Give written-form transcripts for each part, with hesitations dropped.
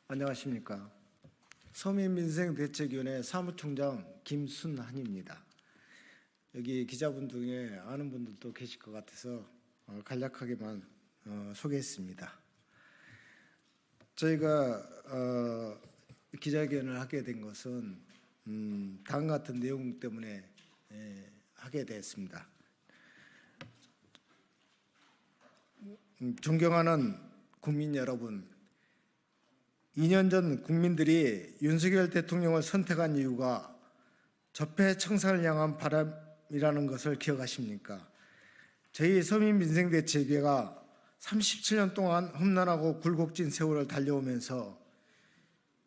안녕하십니까. 서민민생대책위원회 사무총장 김순한입니다. 여기 기자분 중에 아는 분들도 계실 것 같아서 간략하게만 소개했습니다. 저희가 기자회견을 하게 된 것은 다음 같은 내용 때문에 하게 됐습니다. 존경하는 국민 여러분, 2년 전 국민들이 윤석열 대통령을 선택한 이유가 적폐청산을 향한 바람이라는 것을 기억하십니까? 저희 서민민생대책위가 37년 동안 험난하고 굴곡진 세월을 달려오면서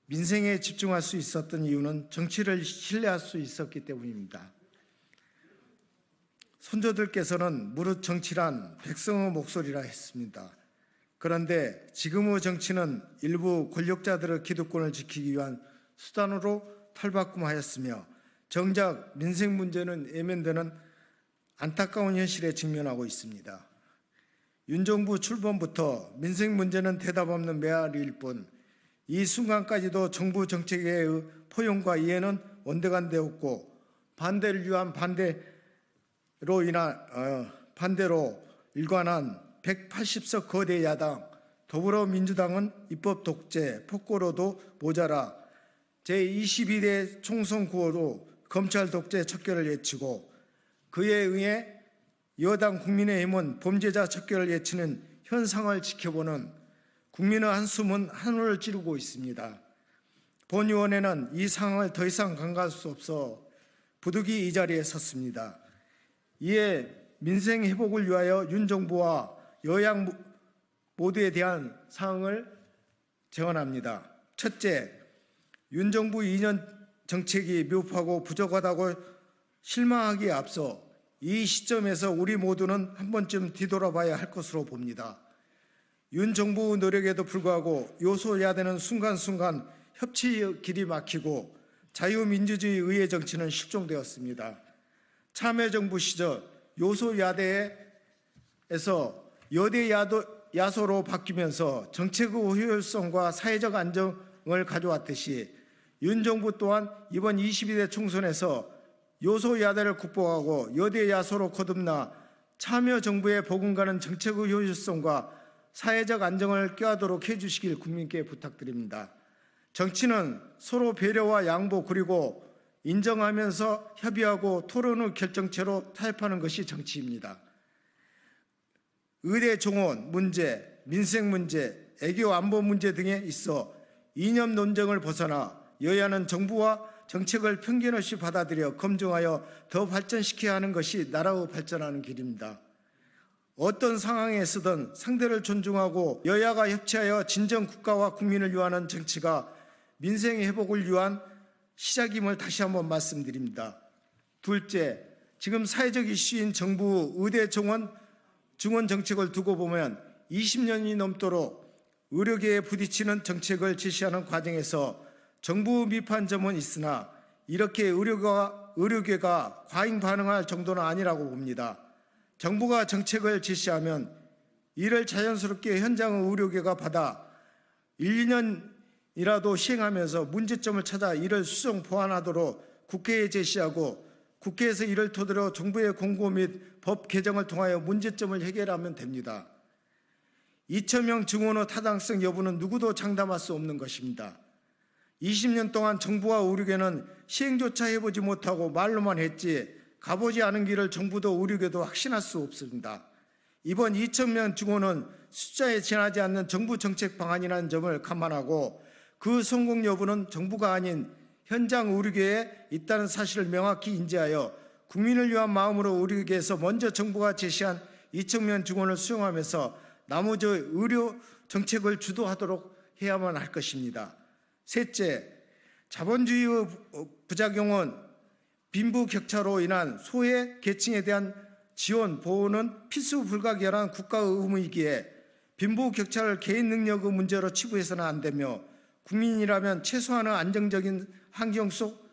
민생에 집중할 수 있었던 이유는 정치를 신뢰할 수 있었기 때문입니다. 선조들께서는 무릇 정치란 백성의 목소리라 했습니다. 그런데 지금의 정치는 일부 권력자들의 기득권을 지키기 위한 수단으로 탈바꿈하였으며 정작 민생 문제는 외면되는 안타까운 현실에 직면하고 있습니다. 윤 정부 출범부터 민생 문제는 대답 없는 메아리일 뿐 이 순간까지도 정부 정책의 포용과 이해는 원대간되었고 반대를 위한 반대로 일관한 180석 거대 야당 더불어민주당은 입법 독재, 폭거로도 모자라 제22대 총선 구호로 검찰 독재 척결을 외치고 그에 의해 여당 국민의힘은 범죄자 척결을 외치는 현상을 지켜보는 국민의 한숨은 하늘을 찌르고 있습니다. 본위원회는 이 상황을 더 이상 간과할 수 없어 부득이 이 자리에 섰습니다. 이에 민생 회복을 위하여 윤 정부와 여양 모두에 대한 사항을 제언합니다. 첫째, 윤 정부 2년 정책이 미흡하고 부족하다고 실망하기에 앞서 이 시점에서 우리 모두는 한 번쯤 뒤돌아봐야 할 것으로 봅니다. 윤 정부 노력에도 불구하고 요소야되는 순간순간 협치의 길이 막히고 자유민주주의 의회 정치는 실종되었습니다. 참여정부 시절 요소야대에서 여대 야소로 바뀌면서 정책의 효율성과 사회적 안정을 가져왔듯이 윤 정부 또한 이번 22대 총선에서 요소야대를 극복하고 여대 야소로 거듭나 참여정부에 버금가는 정책의 효율성과 사회적 안정을 꾀하도록 해주시길 국민께 부탁드립니다. 정치는 서로 배려와 양보 그리고 인정하면서 협의하고 토론의 결정체로 타협하는 것이 정치입니다. 의대 정원 문제, 민생 문제, 애교 안보 문제 등에 있어 이념 논쟁을 벗어나 여야는 정부와 정책을 편견 없이 받아들여 검증하여 더 발전시켜야 하는 것이 나라의 발전하는 길입니다. 어떤 상황에서든 상대를 존중하고 여야가 협치하여 진정 국가와 국민을 위하는 정치가 민생의 회복을 위한 시작임을 다시 한번 말씀드립니다. 둘째, 지금 사회적 이슈인 정부 의대 정원 증원 정책을 두고 보면 20년이 넘도록 의료계에 부딪히는 정책을 제시하는 과정에서 정부 미판 점은 있으나 이렇게 의료계가 과잉 반응할 정도는 아니라고 봅니다. 정부가 정책을 제시하면 이를 자연스럽게 현장의 의료계가 받아 1, 2년이라도 시행하면서 문제점을 찾아 이를 수정 보완하도록 국회에 제시하고 국회에서 이를 토대로 정부의 공고 및 법 개정을 통하여 문제점을 해결하면 됩니다. 2,000명 증원의 타당성 여부는 누구도 장담할 수 없는 것입니다. 20년 동안 정부와 의료계는 시행조차 해보지 못하고 말로만 했지 가보지 않은 길을 정부도 의료계도 확신할 수 없습니다. 이번 2,000명 증원은 숫자에 지나지 않는 정부 정책 방안이라는 점을 감안하고 그 성공 여부는 정부가 아닌 현장 의료계에 있다는 사실을 명확히 인지하여 국민을 위한 마음으로 의료계에서 먼저 정부가 제시한 2,000명 증원을 수용하면서 나머지 의료 정책을 주도하도록 해야만 할 것입니다. 셋째, 자본주의의 부작용은 빈부격차로 인한 소외 계층에 대한 지원, 보호는 필수 불가결한 국가의 의무이기에 빈부격차를 개인 능력의 문제로 치부해서는 안 되며 국민이라면 최소한의 안정적인 환경 속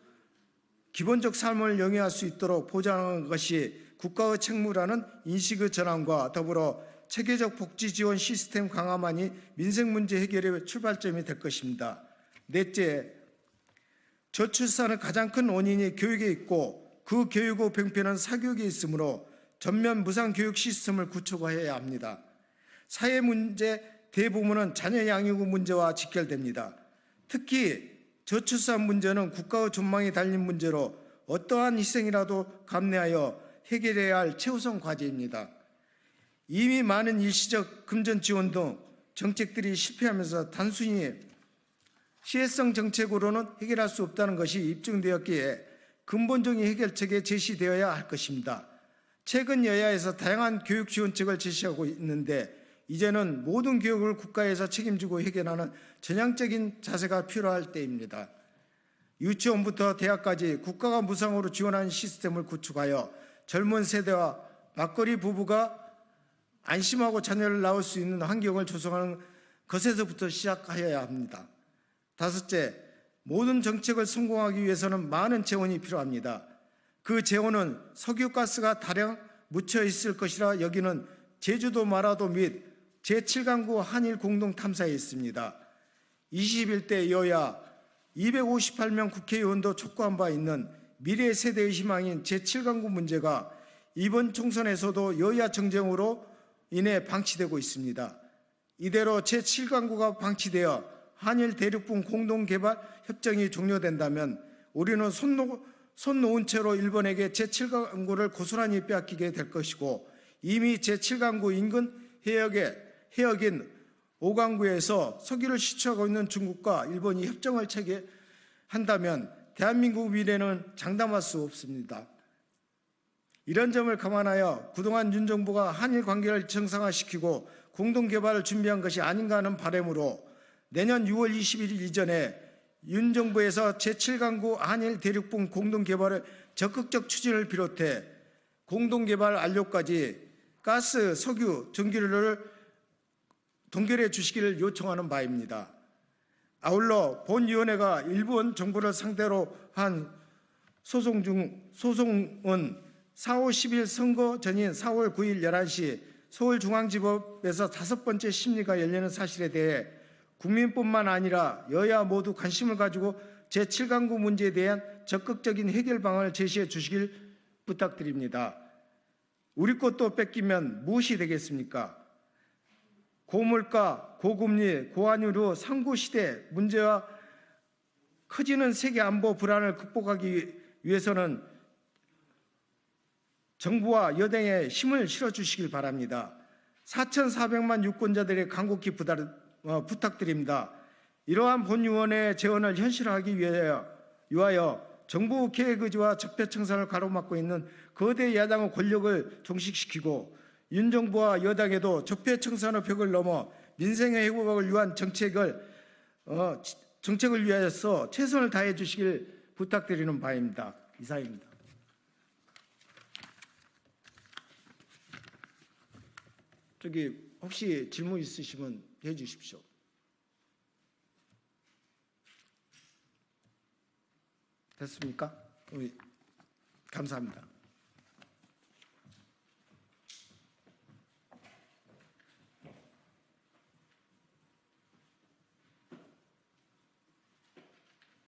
기본적 삶을 영위할 수 있도록 보장하는 것이 국가의 책무라는 인식의 전환과 더불어 체계적 복지 지원 시스템 강화만이 민생 문제 해결의 출발점이 될 것입니다. 넷째, 저출산의 가장 큰 원인이 교육에 있고 그 교육의 병폐는 사교육에 있으므로 전면 무상 교육 시스템을 구축해야 합니다. 사회 문제 대부분은 자녀 양육 문제와 직결됩니다. 특히 저출산 문제는 국가의 전망이 달린 문제로 어떠한 희생이라도 감내하여 해결해야 할 최우선 과제입니다. 이미 많은 일시적 금전 지원 등 정책들이 실패하면서 단순히 시혜성 정책으로는 해결할 수 없다는 것이 입증되었기에 근본적인 해결책이 제시되어야 할 것입니다. 최근 여야에서 다양한 교육 지원책을 제시하고 있는데 이제는 모든 교육을 국가에서 책임지고 해결하는 전향적인 자세가 필요할 때입니다. 유치원부터 대학까지 국가가 무상으로 지원하는 시스템을 구축하여 젊은 세대와 맞벌이 부부가 안심하고 자녀를 낳을 수 있는 환경을 조성하는 것에서부터 시작하여야 합니다. 다섯째, 모든 정책을 성공하기 위해서는 많은 재원이 필요합니다. 그 재원은 석유가스가 다량 묻혀 있을 것이라 여기는 제주도 마라도 및 제7강구 한일 공동탐사에 있습니다. 21대 여야 258명 국회의원도 촉구한 바 있는 미래 세대의 희망인 제7강구 문제가 이번 총선에서도 여야 정쟁으로 인해 방치되고 있습니다. 이대로 제7강구가 방치되어 한일 대륙분 공동개발 협정이 종료된다면 우리는 손 놓은 채로 일본에게 제7강구를 고스란히 빼앗기게 될 것이고 이미 제7강구 인근 해역인 5강구에서 석유를 시추하고 있는 중국과 일본이 협정을 체결한다면 대한민국 미래는 장담할 수 없습니다. 이런 점을 감안하여 그동안 윤 정부가 한일 관계를 정상화시키고 공동개발을 준비한 것이 아닌가 하는 바람으로 내년 6월 21일 이전에 윤 정부에서 제7강구 한일 대륙분 공동개발의 적극적 추진을 비롯해 공동개발 완료까지 가스, 석유, 전기료를 동결해 주시기를 요청하는 바입니다. 아울러 본위원회가 일본 정부를 상대로 한 소송은 4월 10일 선거 전인 4월 9일 11시 서울중앙지법에서 5번째 심리가 열리는 사실에 대해 국민뿐만 아니라 여야 모두 관심을 가지고 제7강구 문제에 대한 적극적인 해결 방안을 제시해 주시길 부탁드립니다. 우리 것도 뺏기면 무엇이 되겠습니까? 고물가, 고금리, 고환율로 상고시대 문제와 커지는 세계 안보 불안을 극복하기 위해서는 정부와 여당에 힘을 실어주시길 바랍니다. 4,400만 유권자들의 간곡히 부탁드립니다. 이러한 본위원회의 재원을 현실화하기 위하여 정부 계획 의지와 적폐청산을 가로막고 있는 거대 야당의 권력을 종식시키고 윤 정부와 여당에도 적폐청산의 벽을 넘어 민생의 회복을 위한 정책을 위하여서 최선을 다해 주시길 부탁드리는 바입니다. 이상입니다. 혹시 질문 있으시면 해 주십시오. 됐습니까? 감사합니다.